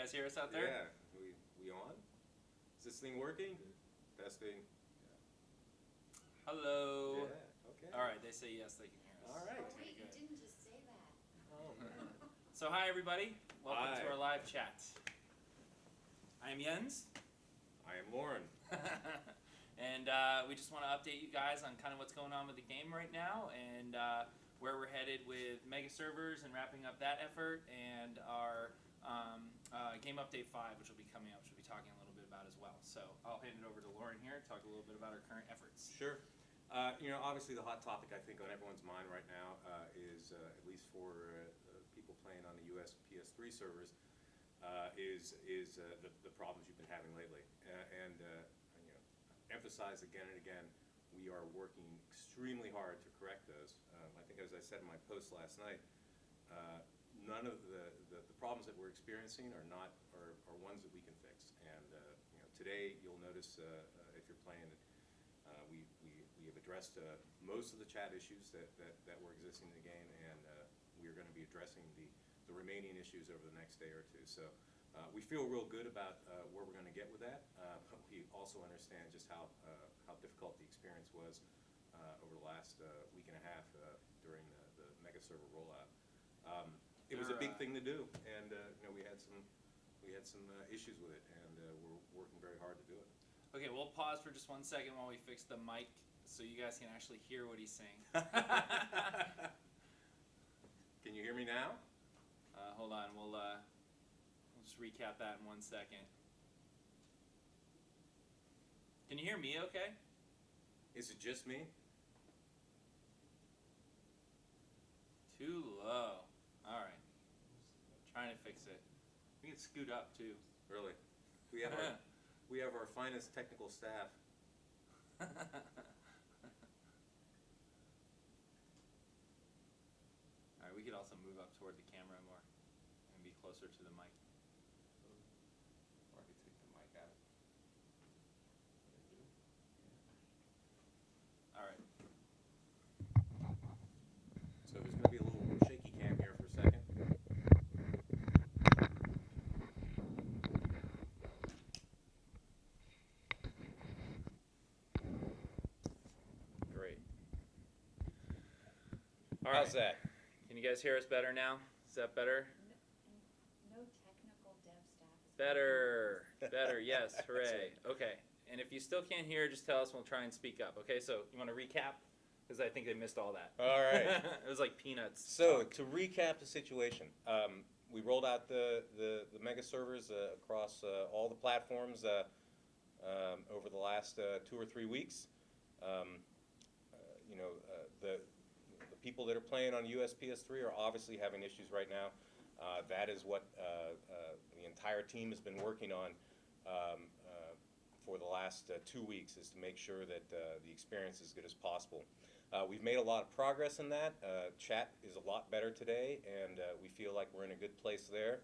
guys hear us out there? Yeah. We on? Is this thing working? Testing. Hello. Yeah. Okay. All right, they say yes, they can hear us. All right. Oh, wait, you didn't just say that. Oh man. So hi everybody, welcome Hi. to our live chat. I am Jens. I am Lorin. And we just want to update you guys on kind of what's going on with the game right now and where we're headed with MegaServers and wrapping up that effort, and our Game Update 5, which will be coming up, which we'll be talking a little bit about as well. So I'll hand it over to Lorin here to talk a little bit about our current efforts. Sure. Obviously the hot topic I think on everyone's mind right now is, at least for people playing on the US PS3 servers, is the problems you've been having lately. Emphasize again and again, we are working extremely hard to correct those. I think, as I said in my post last night, none of the problems that we're experiencing are ones that we can fix. And today you'll notice if you're playing, we have addressed most of the chat issues that were existing in the game, and we are going to be addressing the remaining issues over the next day or two. So we feel real good about where we're going to get with that, but we also understand just how difficult the experience was over the last week and a half during the MegaServer rollout. It was a big thing to do, and we had some issues with it, and we're working very hard to do it. Okay, we'll pause for just 1 second while we fix the mic so you guys can actually hear what he's saying. Can you hear me now? Hold on, we'll just recap that in 1 second. Can you hear me okay? Is it just me? Too low. All right. Trying to fix it. We can scoot up too. Really? We have our finest technical staff. All right, we could also move up toward the camera more and be closer to the mic. Or I could take the mic out. All right. So there's going to be a little shaky cam here for a second. Great. All How's right. that? Can you guys hear us better now? Is that better? No technical dev staff is Better. Better, yes. Hooray. Okay. And if you still can't hear, just tell us and we'll try and speak up. Okay, so you want to recap? Because I think they missed all that. All right. It was like peanuts. So talk. to recap the situation, we rolled out the MegaServers across all the platforms over the last 2 or 3 weeks. The people that are playing on US PS3 are obviously having issues right now. That is what the entire team has been working on for the last 2 weeks, is to make sure that the experience is as good as possible. We've made a lot of progress in that. Chat is a lot better today, and we feel like we're in a good place there.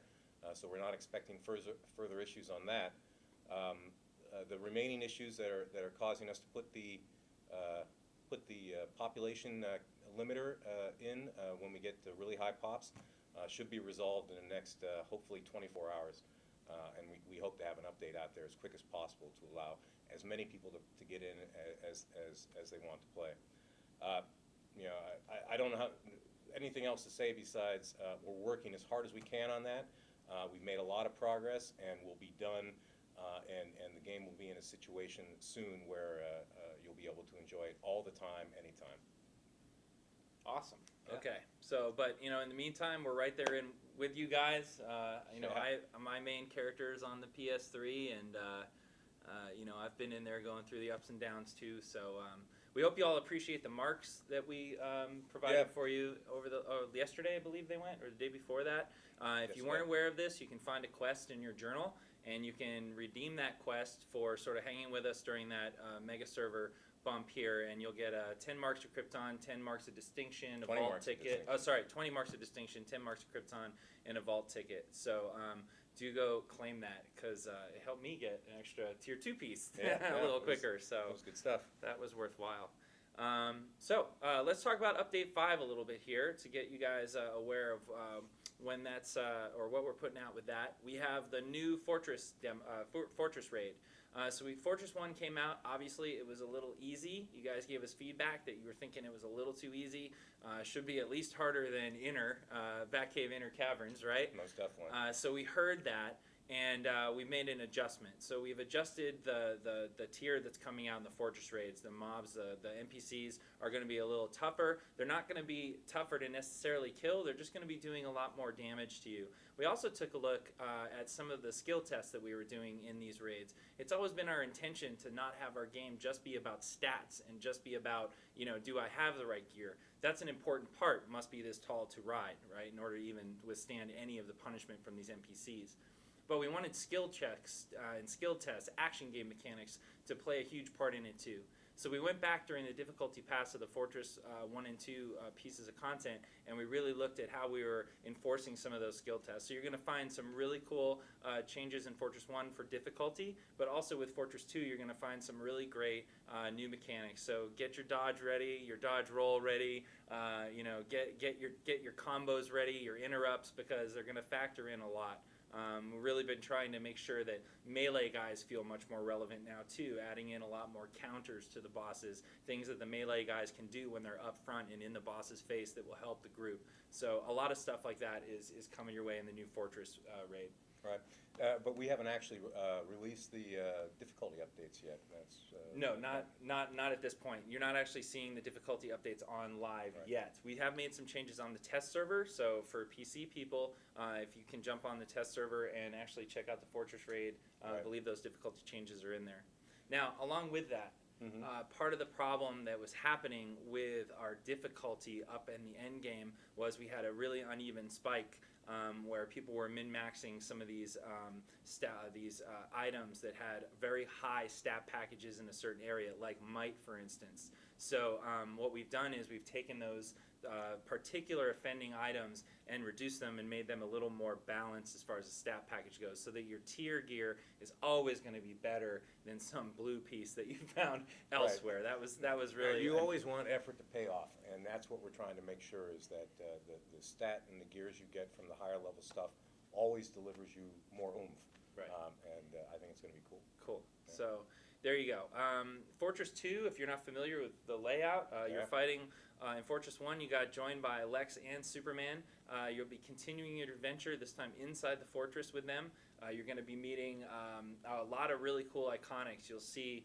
So we're not expecting further issues on that. The remaining issues that are causing us to put the population limiter in when we get to really high pops should be resolved in the next hopefully 24 hours. And we hope to have an update out there as quick as possible to allow as many people to get in as they want to play. I don't know anything else to say besides we're working as hard as we can on that. We've made a lot of progress, and we'll be done, and the game will be in a situation soon where you'll be able to enjoy it all the time, anytime. Awesome. Yeah. Okay. So, but in the meantime, we're right there with you guys. My main character is on the PS3, and I've been in there going through the ups and downs too. So we hope you all appreciate the marks that we provided for you over yesterday, I believe they went, or the day before that. If you weren't aware of this, you can find a quest in your journal, and you can redeem that quest for sort of hanging with us during that MegaServer bump here, and you'll get 10 marks of Krypton, 10 marks of distinction, a vault ticket. 20 marks of distinction, 10 marks of Krypton, and a vault ticket. So do go claim that, because it helped me get an extra tier 2 piece a little quicker. So that was good stuff. That was worthwhile. Let's talk about Update 5 a little bit here to get you guys aware of when that's, or what we're putting out with that. We have the new Fortress raid. Fortress 1 came out. Obviously, it was a little easy. You guys gave us feedback that you were thinking it was a little too easy. Should be at least harder than Batcave Inner Caverns, right? Most definitely. So we heard that, and we made an adjustment. So we've adjusted the tier that's coming out in the Fortress raids. The mobs, the NPCs are going to be a little tougher. They're not going to be tougher to necessarily kill. They're just going to be doing a lot more damage to you. We also took a look at some of the skill tests that we were doing in these raids. It's always been our intention to not have our game just be about stats and just be about, do I have the right gear? That's an important part, must be this tall to ride, right, in order to even withstand any of the punishment from these NPCs. But we wanted skill checks and skill tests, action game mechanics, to play a huge part in it too. So we went back during the difficulty pass of the Fortress 1 and 2 pieces of content, and we really looked at how we were enforcing some of those skill tests. So you're going to find some really cool changes in Fortress 1 for difficulty, but also with Fortress 2 you're going to find some really great new mechanics. So get your dodge ready, your dodge roll ready, get your combos ready, your interrupts, because they're going to factor in a lot. We've really been trying to make sure that melee guys feel much more relevant now too, adding in a lot more counters to the bosses, things that the melee guys can do when they're up front and in the boss's face that will help the group. So a lot of stuff like that is coming your way in the new Fortress raid. Right, but we haven't actually released the difficulty updates yet. That's no, not at this point. You're not actually seeing the difficulty updates on live yet. We have made some changes on the test server, so for PC people, if you can jump on the test server and actually check out the Fortress raid, I believe those difficulty changes are in there. Now, along with that, part of the problem that was happening with our difficulty up in the end game was we had a really uneven spike where people were min-maxing some of these items that had very high stat packages in a certain area, like might, for instance. So what we've done is we've taken those particular offending items and reduced them and made them a little more balanced as far as the stat package goes, so that your tier gear is always going to be better than some blue piece that you found elsewhere. That was really you always want effort to pay off, and that's what we're trying to make sure is that the stat and the gears you get from the higher level stuff always delivers you more oomph. Right. I think it's going to be cool. Cool. Yeah. So there you go. Fortress 2, if you're not familiar with the layout, you're fighting in Fortress 1. You got joined by Lex and Superman. You'll be continuing your adventure, this time inside the fortress with them. You're going to be meeting a lot of really cool iconics. You'll see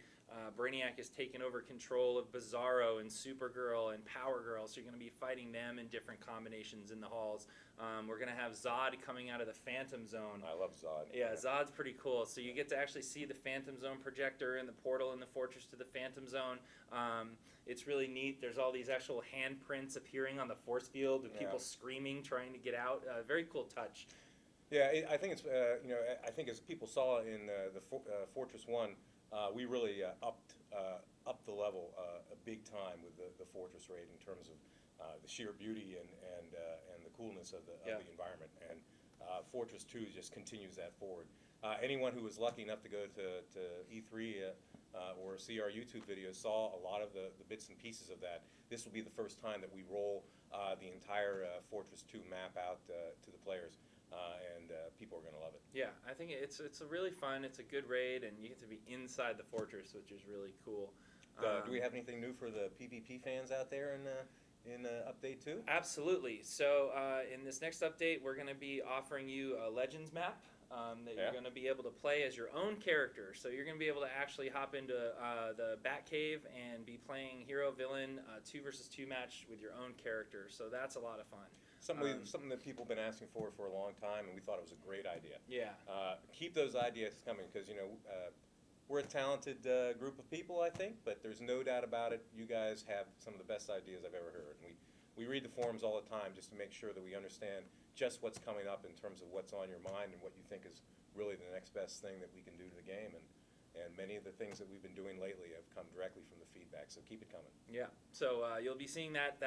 Brainiac has taken over control of Bizarro and Supergirl and Power Girl, so you're going to be fighting them in different combinations in the halls. We're going to have Zod coming out of the Phantom Zone. I love Zod. Yeah, Zod's pretty cool. So you get to actually see the Phantom Zone projector and the portal in the fortress to the Phantom Zone. It's really neat. There's all these actual handprints appearing on the force field with people screaming, trying to get out. Very cool touch. Yeah, I think it's I think as people saw in the Fortress 1, we really upped the level a big time with the Fortress raid in terms of the sheer beauty and the coolness of the environment. And Fortress 2 just continues that forward. Anyone who was lucky enough to go to E3 or see our YouTube videos saw a lot of the bits and pieces of that. This will be the first time that we roll the entire Fortress 2 map out to the players. And people are going to love it. Yeah, I think it's a really fun, it's a good raid, and you get to be inside the fortress, which is really cool. Do we have anything new for the PvP fans out there in Update 2? Absolutely. So in this next update, we're going to be offering you a Legends map that you're going to be able to play as your own character. So you're going to be able to actually hop into the Batcave and be playing hero-villain 2 versus 2 match with your own character. So that's a lot of fun. Something that people have been asking for a long time, and we thought it was a great idea. Yeah. Keep those ideas coming, because we're a talented group of people, I think, but there's no doubt about it. You guys have some of the best ideas I've ever heard. And we read the forums all the time just to make sure that we understand just what's coming up in terms of what's on your mind and what you think is really the next best thing that we can do to the game. And many of the things that we've been doing lately have come directly from the feedback, so keep it coming. Yeah, so you'll be seeing that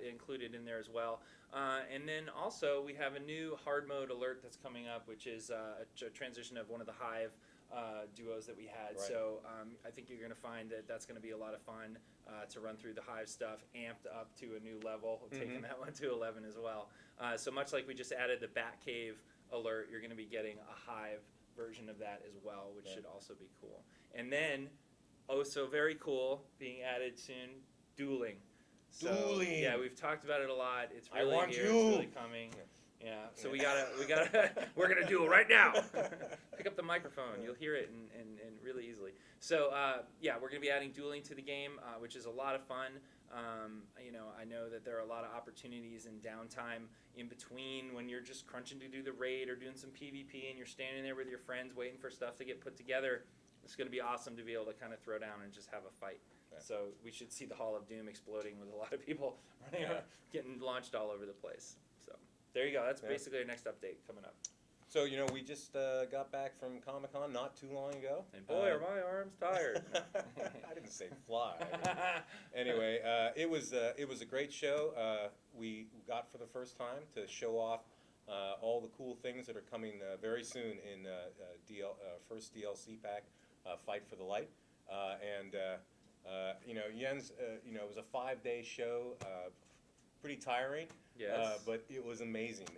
included in there as well. And then also we have a new hard mode alert that's coming up, which is a transition of one of the Hive duos that we had. Right. So I think you're going to find that that's going to be a lot of fun to run through the Hive stuff, amped up to a new level, taking that one to 11 as well. So much like we just added the Batcave alert, you're going to be getting a Hive version of that as well, which should also be cool. And then, oh so very cool, being added soon, dueling. So, Dueling! Yeah, we've talked about it a lot. It's I really want here. you! It's really coming. Yeah, so we gotta, we're gonna duel right now. Pick up the microphone, you'll hear it and really easily. So yeah, we're gonna be adding dueling to the game, which is a lot of fun. You know, I know that there are a lot of opportunities in downtime in between when you're just crunching to do the raid or doing some PvP and you're standing there with your friends waiting for stuff to get put together. It's gonna be awesome to be able to kind of throw down and just have a fight. Yeah. So we should see the Hall of Doom exploding with a lot of people running around, getting launched all over the place. So there you go. That's basically our next update coming up. So, you know, we just got back from Comic-Con not too long ago. And boy, are my arms tired. I didn't say fly. Anyway, it was a great show. We got for the first time to show off all the cool things that are coming very soon in first DLC pack, Fight for the Light. You know, Jens, you know, it was a 5-day show, pretty tiring. Yes. But it was amazing.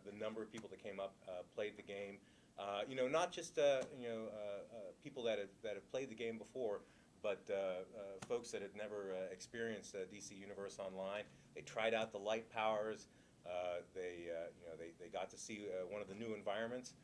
The number of people that came up, played the game. You know, not just you know people that have played the game before, but folks that had never experienced DC Universe Online. They tried out the light powers. You know, they got to see one of the new environments.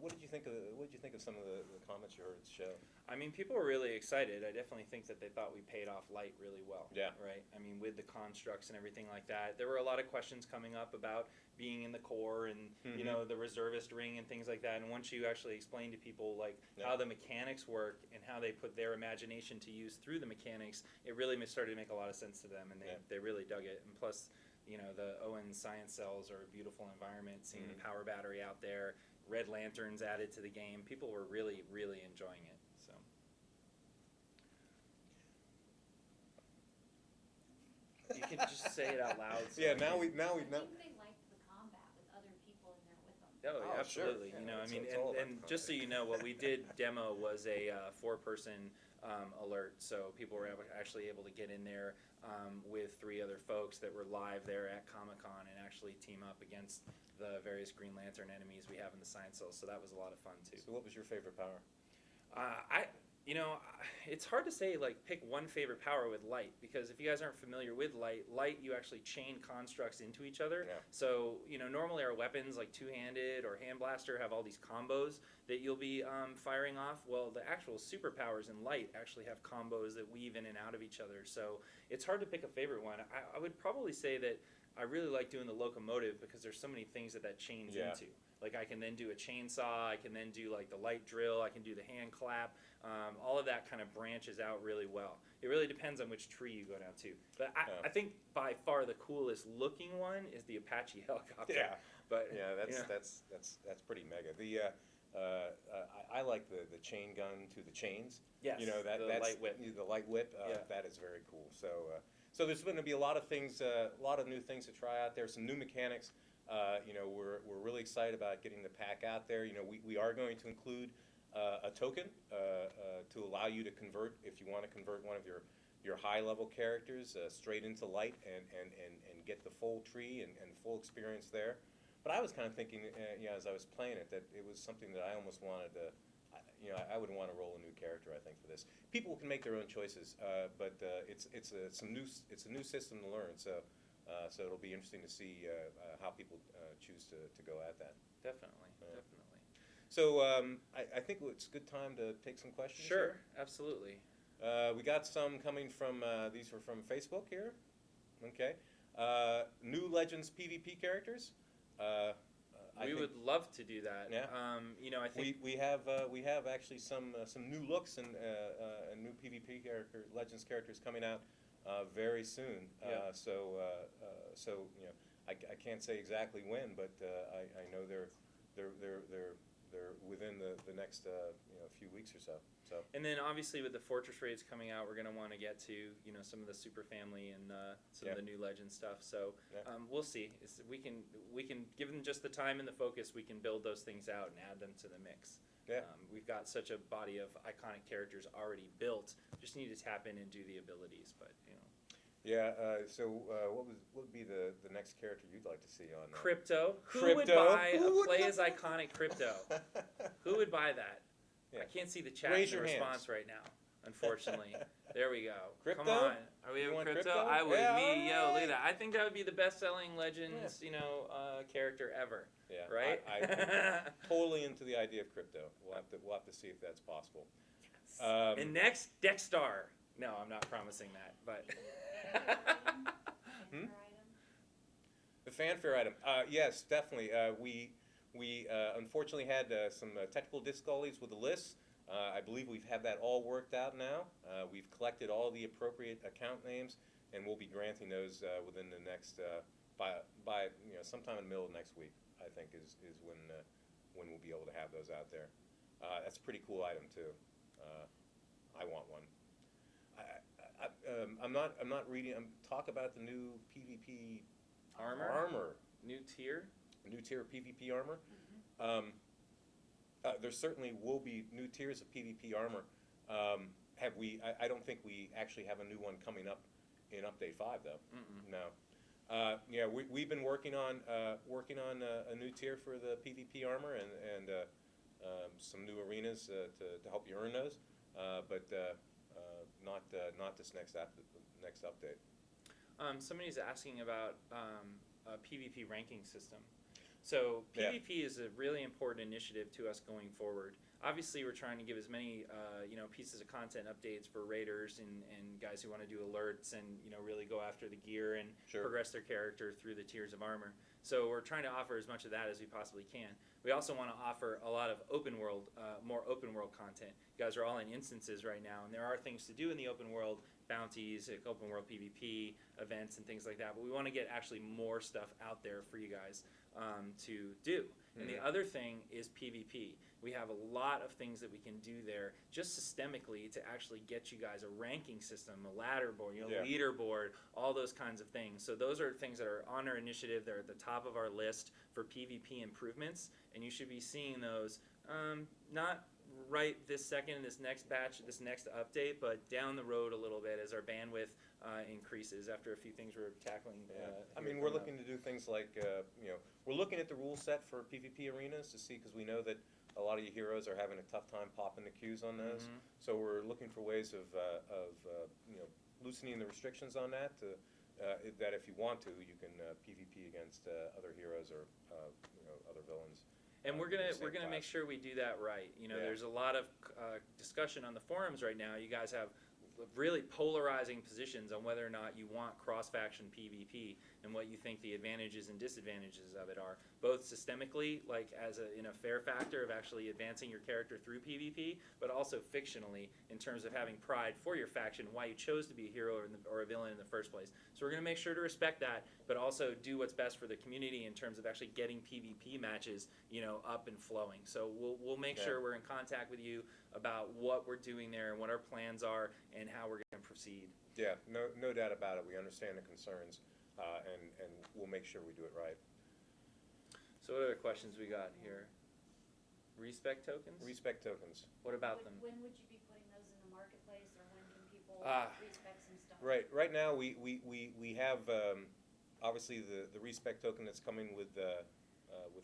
What did you think of some of the comments you heard at the show? I mean, people were really excited. I definitely think that they thought we paid off Light really well. Yeah. Right? I mean, with the constructs and everything like that. There were a lot of questions coming up about being in the core and, you know, the reservist ring and things like that. And once you actually explain to people, like, how the mechanics work and how they put their imagination to use through the mechanics, it really started to make a lot of sense to them. And they really dug it. And plus, you know, the Owen science cells are a beautiful environment, seeing the power battery out there, red lanterns added to the game. People were really, really enjoying it. So. You can just say it out loud. So I think they liked the combat with other people in there with them. Oh, Oh, absolutely. sure. You know, Yeah, I mean, it's all about and the just so you know, what we did demo was a 4-person alert, so people were actually able to get in there with 3 other folks that were live there at Comic-Con and actually team up against the various Green Lantern enemies we have in the Science Cells. So that was a lot of fun too. So what was your favorite power? You know, it's hard to say, like, pick one favorite power with Light, because if you guys aren't familiar with Light, you actually chain constructs into each other. Yeah. So, you know, normally our weapons, like Two-Handed or Hand Blaster, have all these combos that you'll be firing off. Well, the actual superpowers in Light actually have combos that weave in and out of each other. So it's hard to pick a favorite one. I would probably say that I really like doing the locomotive because there's so many things that chains into. Like, I can then do a chainsaw, I can then do, like, the light drill, I can do the hand clap. All of that kind of branches out really well. It really depends on which tree you go down to. But I think by far the coolest looking one is the Apache helicopter. Yeah. But Yeah, that's pretty mega. The I like the chain gun to the chains. Yes, You know, that's light whip. The light whip. That is very cool. So there's going to be a lot of things, a lot of new things to try out there. Some new mechanics. You know, we're really excited about getting the pack out there. You know, we are going to include a token to allow you to convert, if you want to convert one of your high-level characters straight into Light and get the full tree and full experience there. But I was kind of thinking, you know, as I was playing it, that it was something that I almost wanted to, you know, I would want to roll a new character, I think, for this. People can make their own choices, but it's a new system to learn. So it'll be interesting to see how people choose to go at that. Definitely, definitely. So I think it's a good time to take some questions. Sure, absolutely. We got some coming from, these were from Facebook here. Okay. New Legends PvP characters. We would love to do that. Yeah. You know, I think we have actually some new looks and new PvP Legends characters coming out very soon. Yeah. So you know, I can't say exactly when, but I know they're within the next you know, few weeks or so. And then obviously with the Fortress raids coming out, we're going to want to get to, you know, some of the Super Family and some of the new Legend stuff. So we'll see. We can give them just the time and the focus. We can build those things out and add them to the mix. Yeah. We've got such a body of iconic characters already built. Just need to tap in and do the abilities, but Yeah. What would be the next character you'd like to see on? Crypto. Who would Crypto? buy Who a would play buy- as iconic Crypto? Who would buy that? Yeah. I can't see the chat Raise and the your response hands. right now, unfortunately. There we go. Crypto? Come on. Are we You having want crypto? crypto? I would. Yeah, Me, yo, look alright. at that. I think that would be the best-selling Legends, character ever. Yeah. Right? I'm totally into the idea of crypto. We'll have to see if that's possible. And next, Dexstar. No, I'm not promising that, but. Fanfare item? The fanfare item. Yes, definitely. We unfortunately had some technical difficulties with the lists. I believe we've had that all worked out now. We've collected all the appropriate account names, and we'll be granting those within the next by sometime in the middle of next week. I think is when we'll be able to have those out there. That's a pretty cool item too. I want one. I'm not reading. Talk about the new PvP armor. New tier. New tier of PvP armor. There certainly will be new tiers of PvP armor. Have we? I don't think we actually have a new one coming up in Update 5 though. No. Yeah, we've been working on a new tier for the PvP armor and some new arenas to help you earn those, but not this next update. Somebody's asking about a PvP ranking system. So PvP is a really important initiative to us going forward. Obviously, we're trying to give as many pieces of content updates for raiders and guys who want to do alerts and really go after the gear and progress their character through the tiers of armor. So we're trying to offer as much of that as we possibly can. We also want to offer a lot of open world, more open world content. You guys are all in instances right now, and there are things to do in the open world, bounties, open world PvP events, and things like that. But we want to get actually more stuff out there for you guys to do. And the other thing is PvP. We have a lot of things that we can do there just systemically to actually get you guys a ranking system, a ladder board, leaderboard, all those kinds of things. So those are things that are on our initiative. They're at the top of our list for PvP improvements, and you should be seeing those not right this second, this next batch, this next update, but down the road a little bit as our bandwidth increases after a few things we're tackling. I mean, we're looking to do things like, we're looking at the rule set for PvP arenas to see, because we know that a lot of you heroes are having a tough time popping the queues on those. So we're looking for ways of loosening the restrictions on that. That if you want to, you can PvP against other heroes or other villains. And we're gonna make sure we do that right. There's a lot of discussion on the forums right now. You guys have really polarizing positions on whether or not you want cross-faction PvP and what you think the advantages and disadvantages of it are, both systemically, like in a fair factor of actually advancing your character through PvP, but also fictionally in terms of having pride for your faction, why you chose to be a hero or a villain in the first place. So we're going to make sure to respect that, but also do what's best for the community in terms of actually getting PvP matches, up and flowing. So we'll make sure we're in contact with you about what we're doing there and what our plans are and how we're going to proceed. Yeah, no doubt about it. We understand the concerns, and we'll make sure we do it right. So what other questions we got here? Respect tokens? Respect tokens. What about them? When would you be putting those in the marketplace, or when can people respect some stuff? Right now, we have obviously the respect token that's coming with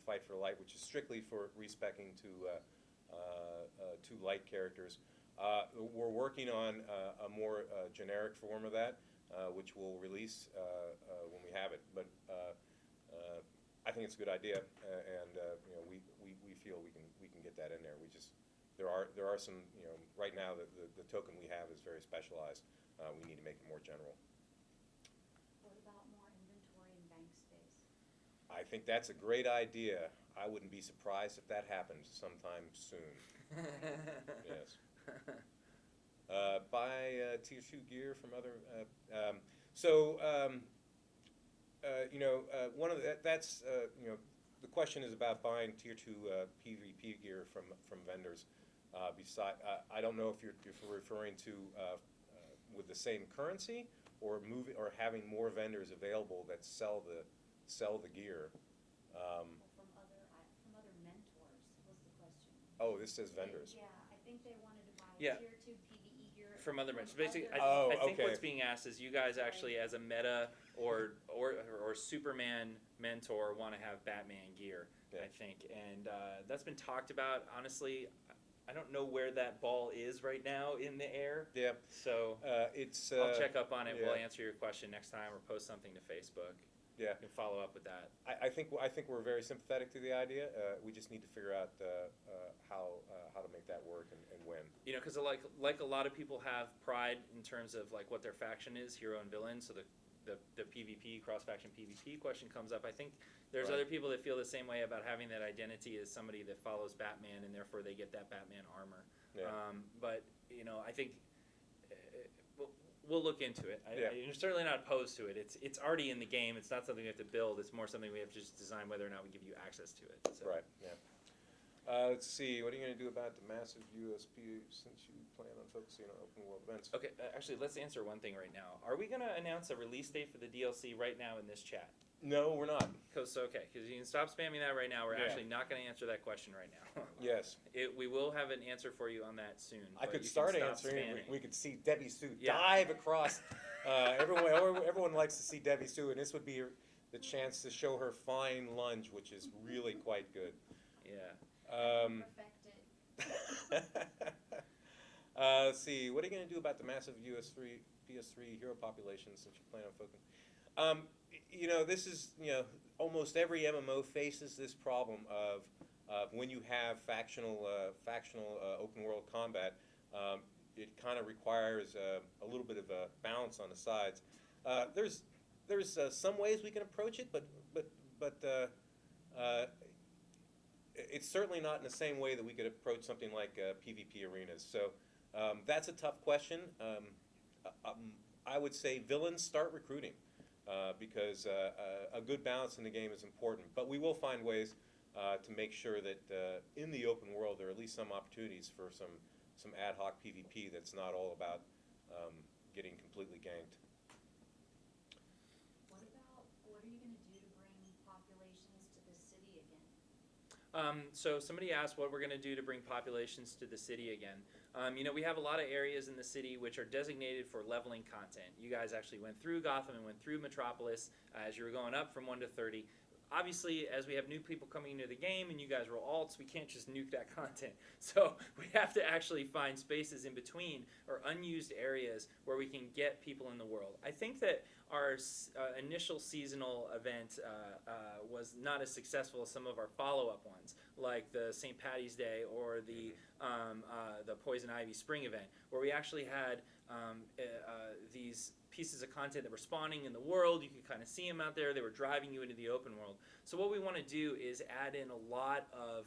Fight for Light, which is strictly for respecing to light characters. We're working on a more generic form of that, which we'll release when we have it. But I think it's a good idea, and we feel we can get that in there. There are some right now the token we have is very specialized. We need to make it more general. What about more inventory and bank space? I think that's a great idea. I wouldn't be surprised if that happens sometime soon. Yes. Buy tier 2 gear from other. One of the question is about buying tier 2 PvP gear from vendors. I don't know if you're referring to with the same currency or having more vendors available that sell the gear. From other mentors was the question. Oh, this says vendors. Yeah, I think they wanted to buy Yeah. tier 2 PvE gear. From other merchants. Basically, I, other- I think okay. what's being asked is you guys actually, as a meta or Superman mentor, want to have Batman gear. Yeah. I think, and that's been talked about. Honestly, I don't know where that ball is right now in the air. Yeah. So It's. I'll check up on it. yeah. We'll answer your question next time, or post something to Facebook. Yeah. You can follow up with that. I think we're very sympathetic to the idea. We just need to figure out how to make that work and when. You know, because like a lot of people have pride in terms of like what their faction is, hero and villain. So the PvP, cross-faction PvP question comes up. I think there's Right. other people that feel the same way about having that identity as somebody that follows Batman, and therefore they get that Batman armor. Yeah. But, you know, I think we'll look into it. Yeah. I'm certainly not opposed to it. It's already in the game. It's not something we have to build. It's more something we have to just design whether or not we give you access to it. So. Right. Yeah. Let's see. What are you going to do about the massive USP since you plan on focusing on open world events? Okay, actually, let's answer one thing right now. Are we going to announce a release date for the DLC right now in this chat? No, we're not. Because you can stop spamming that right now. We're Yeah. actually not going to answer that question right now. Yes. We will have an answer for you on that soon. I but could you start can stop answering. spamming. We could see Debbie Sue Yeah. dive across. Everyone likes to see Debbie Sue, and this would be the chance to show her fine lunge, which is really quite good. Yeah. Perfect it. Let's see. What are you going to do about the massive PS3 hero population since you plan on focusing? You know, this is, almost every MMO faces this problem of when you have factional open world combat. It kind of requires a little bit of a balance on the sides. There's some ways we can approach it, but it's certainly not in the same way that we could approach something like PvP arenas. So that's a tough question. I would say villains start recruiting because a good balance in the game is important. But we will find ways to make sure that in the open world there are at least some opportunities for some ad hoc PvP that's not all about getting completely ganked. What are you going to do to bring populations to the city again? So somebody asked what we're going to do to bring populations to the city again. We have a lot of areas in the city which are designated for leveling content. You guys actually went through Gotham and went through Metropolis as you were going up from 1 to 30. Obviously, as we have new people coming into the game and you guys roll alts, we can't just nuke that content. So we have to actually find spaces in between or unused areas where we can get people in the world. I think that our initial seasonal event was not as successful as some of our follow-up ones, like the St. Patty's Day or the Poison Ivy Spring event, where we actually had these pieces of content that were spawning in the world. You could kind of see them out there. They were driving you into the open world. So what we want to do is add in a lot of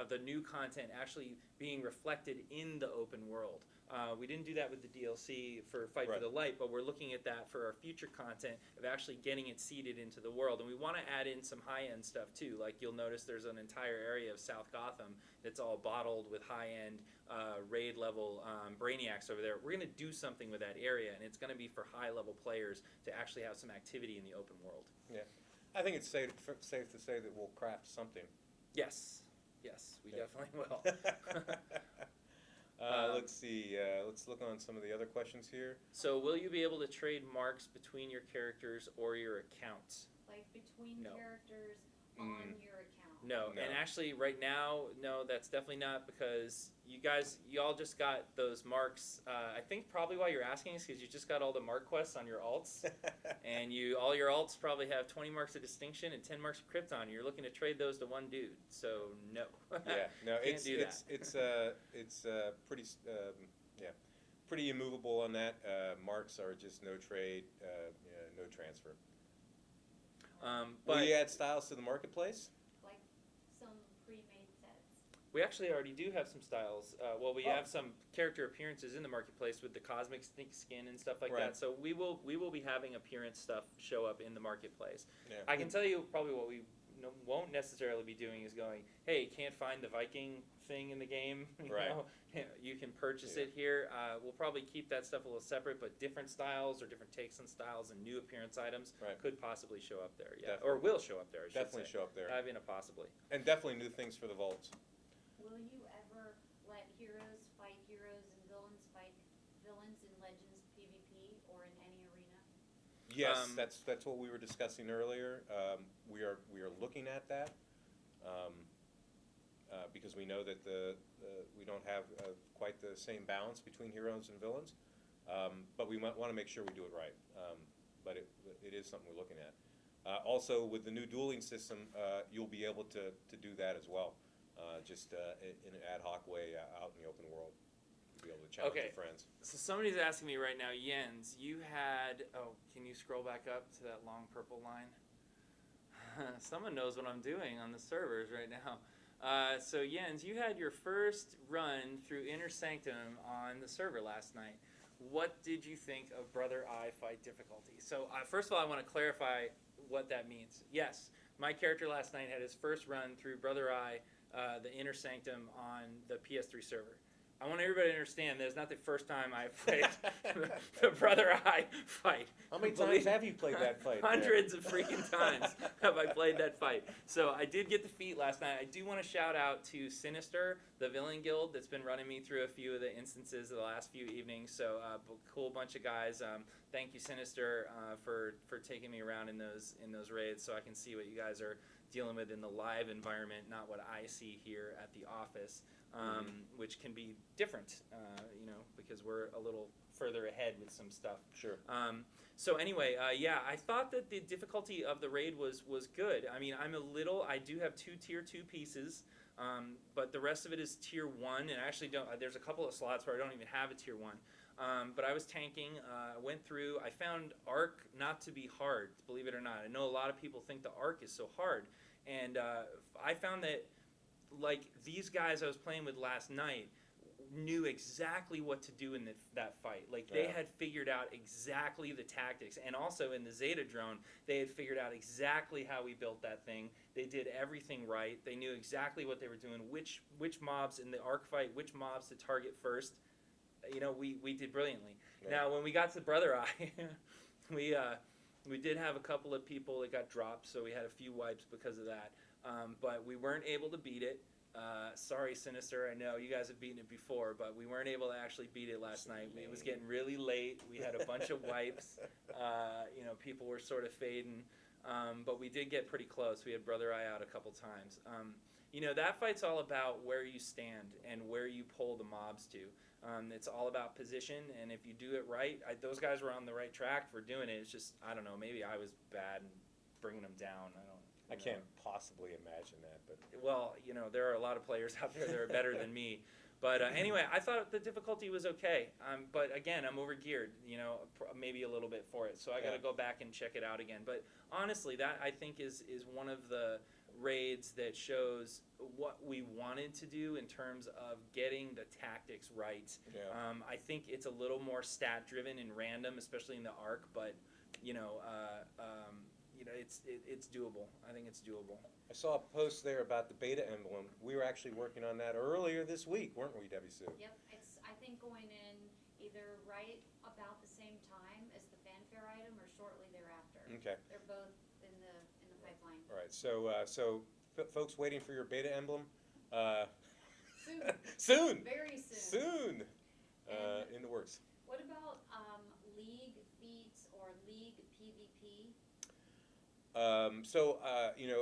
the new content actually being reflected in the open world. We didn't do that with the DLC for Fight for Right. the Light, but we're looking at that for our future content of actually getting it seeded into the world. And we want to add in some high-end stuff too. Like you'll notice there's an entire area of South Gotham that's all bottled with high-end raid level brainiacs over there. We're going to do something with that area, and it's going to be for high-level players to actually have some activity in the open world. Yeah, I think it's safe to say that we'll craft something. Yes, we Yeah. definitely will. Let's see. Let's look on some of the other questions here. So will you be able to trade marks between your characters or your accounts? Like between No. characters on your account? No, No. and actually right now, no, that's definitely not, because you all just got those marks. I think probably why you're asking is because you just got all the mark quests on your alts, and all your alts probably have 20 marks of distinction and 10 marks of Krypton. You're looking to trade those to one dude, so no. Yeah, no, Can't do that. it's pretty pretty immovable on that. Marks are just no trade, no transfer. But Will you add styles to the marketplace? Like some pre-made sets? we actually already do have some styles. We Oh. have some character appearances in the marketplace with the cosmic skin and stuff like Right. that. So we will be having appearance stuff show up in the marketplace. Yeah. I can tell you probably what we won't necessarily be doing is going, hey, can't find the Viking thing in the game. Right. You can purchase Yeah. it here. We'll probably keep that stuff a little separate, but different styles or different takes on styles and new appearance items Right. could possibly show up there. Yeah, Definitely. or will show up there. I should Definitely say. show up there. I mean, possibly. And definitely new things for the vaults. Will you ever let heroes fight heroes and villains fight villains in Legends PvP or in any arena? Yes, that's what we were discussing earlier. We are looking at that because we know that we don't have quite the same balance between heroes and villains, but we want to make sure we do it right. But it is something we're looking at. Also, with the new dueling system, you'll be able to do that as well, just in an ad hoc way out in the open world. You'll be able to challenge your friends. So somebody's asking me right now, Jens, you had, can you scroll back up to that long purple line? Someone knows what I'm doing on the servers right now. So Jens, you had your first run through Inner Sanctum on the server last night. What did you think of Brother Eye fight difficulty? So first of all, I want to clarify what that means. Yes, my character last night had his first run through Brother Eye, the Inner Sanctum on the PS3 server. I want everybody to understand that it's not the first time I've played the Brother Eye fight. How many times have you played that fight? Hundreds of freaking times have I played that fight. So I did get the feat last night. I do want to shout out to Sinister, the villain guild that's been running me through a few of the instances of the last few evenings. So cool bunch of guys. Thank you, Sinister, for taking me around in those raids so I can see what you guys are dealing with in the live environment, not what I see here at the office. Which can be different, because we're a little further ahead with some stuff. Sure. So anyway, yeah, I thought that the difficulty of the raid was good. I mean, I do have 2 tier 2 pieces, but the rest of it is tier 1, and I actually don't. There's a couple of slots where I don't even have a tier 1. But I was tanking, went through. I found Arc not to be hard, believe it or not. I know a lot of people think the Arc is so hard, and I found that. Like, these guys I was playing with last night knew exactly what to do in that fight. Like, they had figured out exactly the tactics. And also in the Zeta drone, they had figured out exactly how we built that thing. They did everything right. They knew exactly what they were doing, which mobs in the Arc fight, which mobs to target first. We did brilliantly. Yeah. Now, when we got to Brother Eye, we did have a couple of people that got dropped, so we had a few wipes because of that. But we weren't able to beat it. Sorry, Sinister, I know you guys have beaten it before, but we weren't able to actually beat it last night. It was getting really late. We had a bunch of wipes. People were sort of fading. But we did get pretty close. We had Brother Eye out a couple times. That fight's all about where you stand and where you pull the mobs to. It's all about position, and if you do it right, those guys were on the right track for doing it. It's just, I don't know, maybe I was bad and bringing them down. I can't possibly imagine that, but well, there are a lot of players out there that are better than me. But anyway, I thought the difficulty was okay. But again, I'm overgeared, maybe a little bit for it. So I got to go back and check it out again. But honestly, that I think is one of the raids that shows what we wanted to do in terms of getting the tactics right. Yeah. I think it's a little more stat driven and random, especially in the Arc. But it's doable. I think it's doable. I saw a post there about the beta emblem. We were actually working on that earlier this week, weren't we, Debbie Sue? Yep, it's, I think, going in either right about the same time as the fanfare item or shortly thereafter. Okay. They're both in the pipeline. All right, so folks waiting for your beta emblem? Soon. Soon! Very soon. Soon! In the works. What about League feats or League PvP?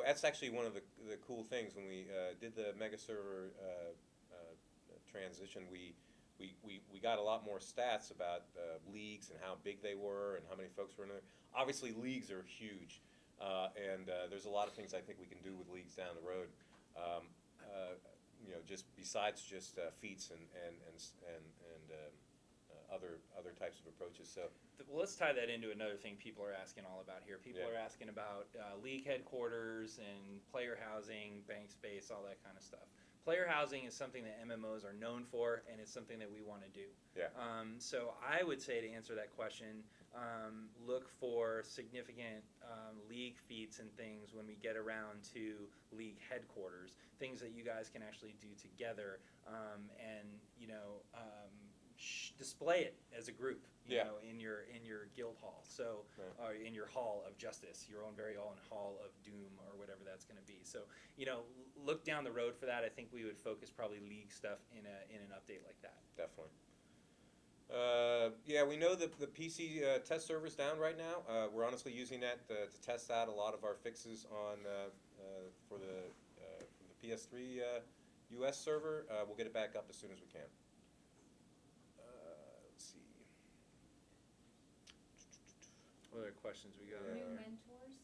That's actually one of the cool things. When we did the MegaServer transition, we got a lot more stats about leagues and how big they were and how many folks were in there. Obviously, leagues are huge, and there's a lot of things I think we can do with leagues down the road. Just besides just feats and other types of approaches. So. Well, let's tie that into another thing people are asking all about here. People are asking about league headquarters and player housing, bank space, all that kind of stuff. Player housing is something that MMOs are known for, and it's something that we want to do. Yeah. So I would say, to answer that question, look for significant league feats and things when we get around to league headquarters, things that you guys can actually do together, and display it as a group, you Yeah. know, in your guild hall. So, Right. in your hall of justice, your own very own hall of doom, or whatever that's going to be. So, you know, look down the road for that. I think we would focus probably League stuff in an update like that. Definitely. Yeah, we know that the PC test server's down right now. We're honestly using that to test out a lot of our fixes on for the PS3 US server. We'll get it back up as soon as we can. Let's see. What other questions we got? New mentors?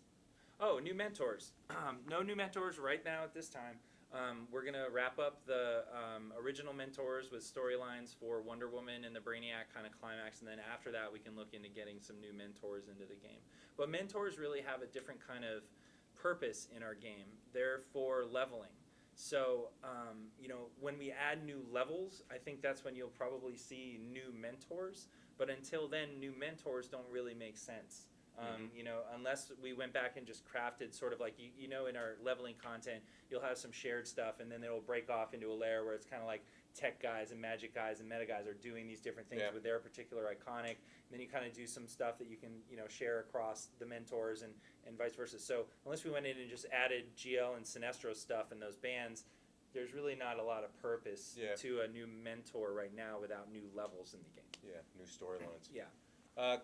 Oh, new mentors. No new mentors right now at this time. We're going to wrap up the original mentors with storylines for Wonder Woman and the Brainiac kind of climax, and then after that we can look into getting some new mentors into the game. But mentors really have a different kind of purpose in our game. They're for leveling. So, you know, when we add new levels, I think that's when you'll probably see new mentors. But until then, new mentors don't really make sense. You know, unless we went back and just crafted sort of like, you know, in our leveling content, you'll have some shared stuff, and then it'll break off into a layer where it's kind of like tech guys and magic guys and meta guys are doing these different things with their particular iconic. And then you kind of do some stuff that you can, you know, share across the mentors and vice versa. So unless we went in and just added GL and Sinestro stuff in those bands, there's really not a lot of purpose to a new mentor right now without new levels in the game. Yeah, new storylines. Yeah.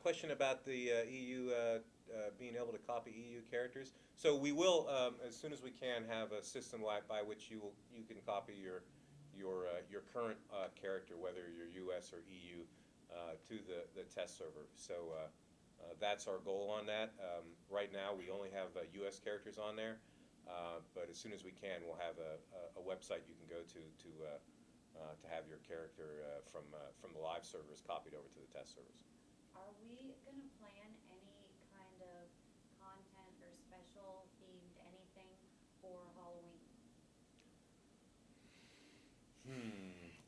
Question about the EU being able to copy EU characters. So we will, as soon as we can, have a system by which you can copy your current character, whether you're US or EU, to the test server. So that's our goal on that. Right now, we only have US characters on there, but as soon as we can, we'll have a website you can go to have your character from the live servers copied over to the test servers. Are we gonna plan any kind of content or special themed anything for Halloween?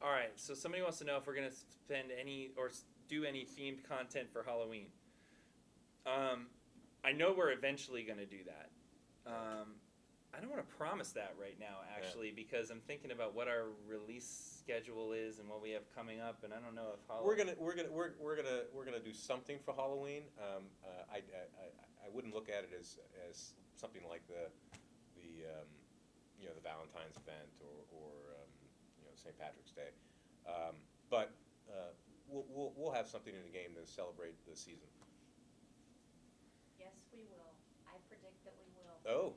All right, so somebody wants to know if we're going to spend any or do any themed content for Halloween. I know we're eventually going to do that. I don't want to promise that right now, actually, because I'm thinking about what our release schedule is and what we have coming up, and I don't know if Halloween. We're gonna do something for Halloween. I wouldn't look at it as something like the you know, the Valentine's event or you know, St. Patrick's Day, but we'll have something in the game to celebrate the season. Yes, we will. I predict that we will. Oh.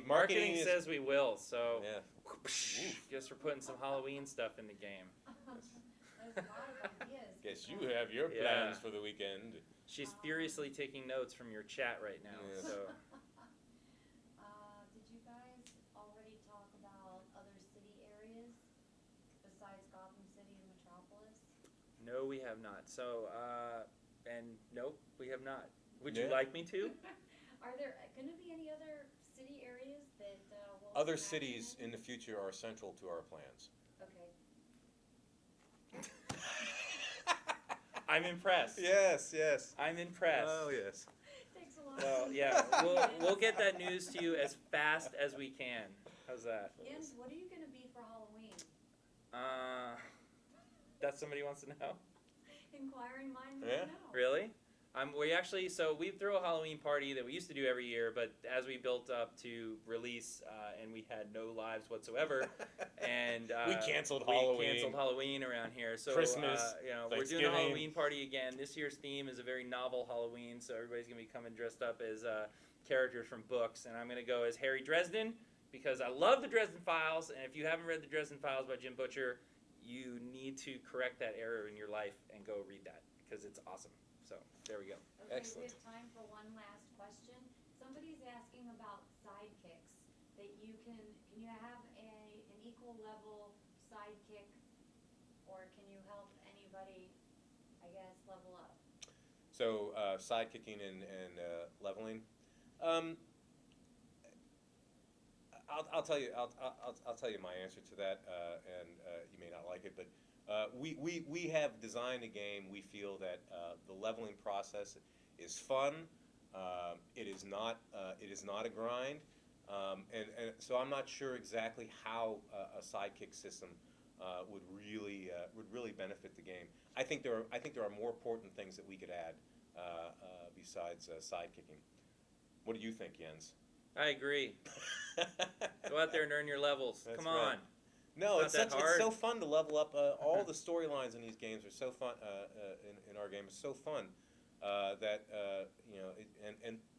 Marketing says we will, so Yeah. guess we're putting some Halloween stuff in the game. There's a lot of ideas. Guess you have your plans for the weekend. She's furiously taking notes from your chat right now. Yes. So Did you guys already talk about other city areas besides Gotham City and Metropolis? no, we have not. So and nope, we have not. Would you Yeah. like me to? Are there going to be any other city areas that will Other smash cities in the future are central to our plans. Okay. I'm impressed. Yes, yes. I'm impressed. Oh, yes. Takes a lot. Well, yeah, we'll get that news to you as fast as we can. How's that? And what are you going to be for Halloween? That somebody wants to know? Inquiring minds Yeah. want to know. Really? We throw a Halloween party that we used to do every year, but as we built up to release, and we had no lives whatsoever, and We canceled Halloween around here. So Christmas, you know, we're doing a Thanksgiving. Halloween party again. This year's theme is a very novel Halloween, so everybody's gonna be coming dressed up as characters from books, and I'm gonna go as Harry Dresden because I love the Dresden Files, and if you haven't read the Dresden Files by Jim Butcher, you need to correct that error in your life and go read that because it's awesome. So there we go. Okay, Excellent. we have time for one last question. Somebody's asking about sidekicks. That you can you have an equal level sidekick, or can you help anybody, I guess, level up? So sidekicking and leveling. I'll tell you my answer to that, and you may not like it, but we have designed a game. We feel that the leveling process is fun. It is not a grind, and so I'm not sure exactly how a sidekick system would really benefit the game. I think there are more important things that we could add besides sidekicking. What do you think, Jens? I agree. Go out there and earn your levels. That's Come right. on. No, It's not that it's so hard. fun to level up. All the storylines in these games are so fun. In our game, it's so fun that you know,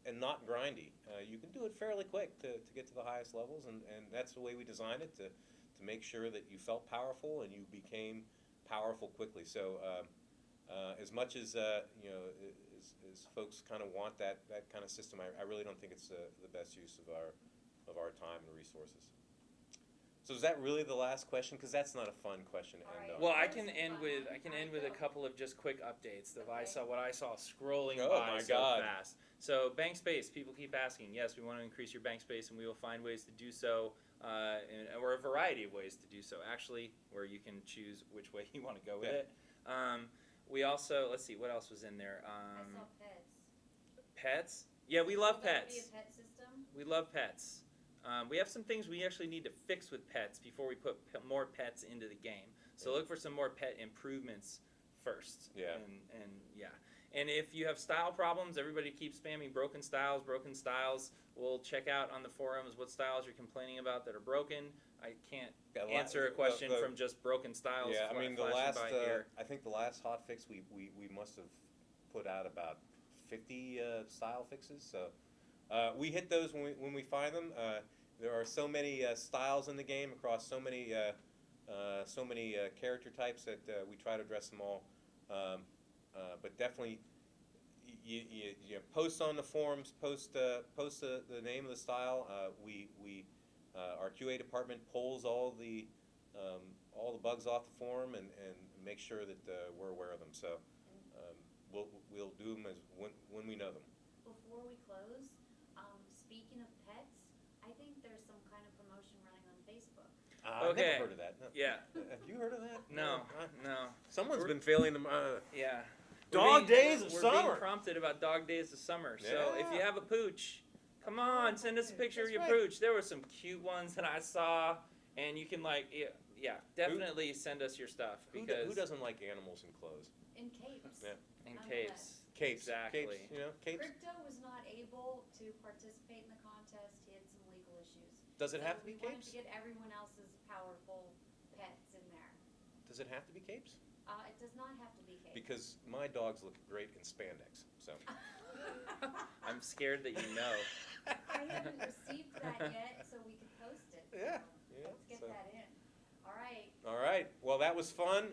and not grindy. You can do it fairly quick to get to the highest levels, and that's the way we designed it to make sure that you felt powerful and you became powerful quickly. So as much as you know, as folks kind of want that kind of system, I really don't think it's the best use of our time and resources. So is that really the last question? Because that's not a fun question to end on. Well, I can end with a couple of just quick updates of what I saw scrolling Oh by my so God. fast. So bank space, people keep asking. Yes, we want to increase your bank space, and we will find ways to do so, or a variety of ways to do so. Actually, where you can choose which way you want to go with it. We also, let's see, what else was in there? I saw pets. Pets? Yeah, we love Will there be pets. a pet system? We love pets. We have some things we actually need to fix with pets before we put more pets into the game. So look for some more pet improvements first. Yeah. And yeah. And if you have style problems, everybody keeps spamming broken styles, broken styles. We'll check out on the forums what styles you're complaining about that are broken. I can't answer a question from just broken styles. Yeah, I mean, I think the last hotfix we must have put out about 50 style fixes. So we hit those when we find them. There are so many styles in the game across so many character types that we try to address them all. But definitely, you post on the forums, post the name of the style. Our QA department pulls all the bugs off the forum and make sure that we're aware of them. So we'll do them when we know them. Before we close, speaking of pets, I think there's some kind of promotion running on Facebook. I've Okay. never heard of that. No. Yeah. Have you heard of that? No. No. Someone's been failing them. Yeah. Dog days of We're summer. being prompted about dog days of summer. So if you Yeah. have a pooch, come on, send us a picture of That's your right. pooch. There were some cute ones that I saw, and you can definitely send us your stuff Who because doesn't like animals in clothes? In capes. Yeah. in Nonetheless. capes. Capes. Exactly. Capes, you know, capes. Crypto was not able to participate in the contest. He had some legal issues. Does it So have to be we wanted capes? to get everyone else's powerful pets in there. Does it have to be capes? It does not have to be capes. Because my dogs look great in spandex. So. I'm scared that you know. I haven't received that yet, so we could post it. Yeah, So yeah, let's get so. that in. All right. All right. Well, that was fun.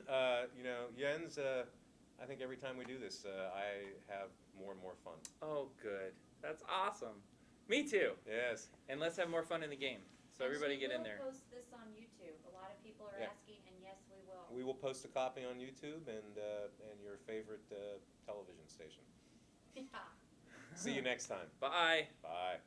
You know, Jens, I think every time we do this, I have more and more fun. Oh, good. That's awesome. Me too. Yes. And let's have more fun in the game. So everybody get in there. We will post this on YouTube. A lot of people are Yeah. asking, and yes, we will. We will post a copy on YouTube and your favorite television station. Yeah. See you next time. Bye. Bye.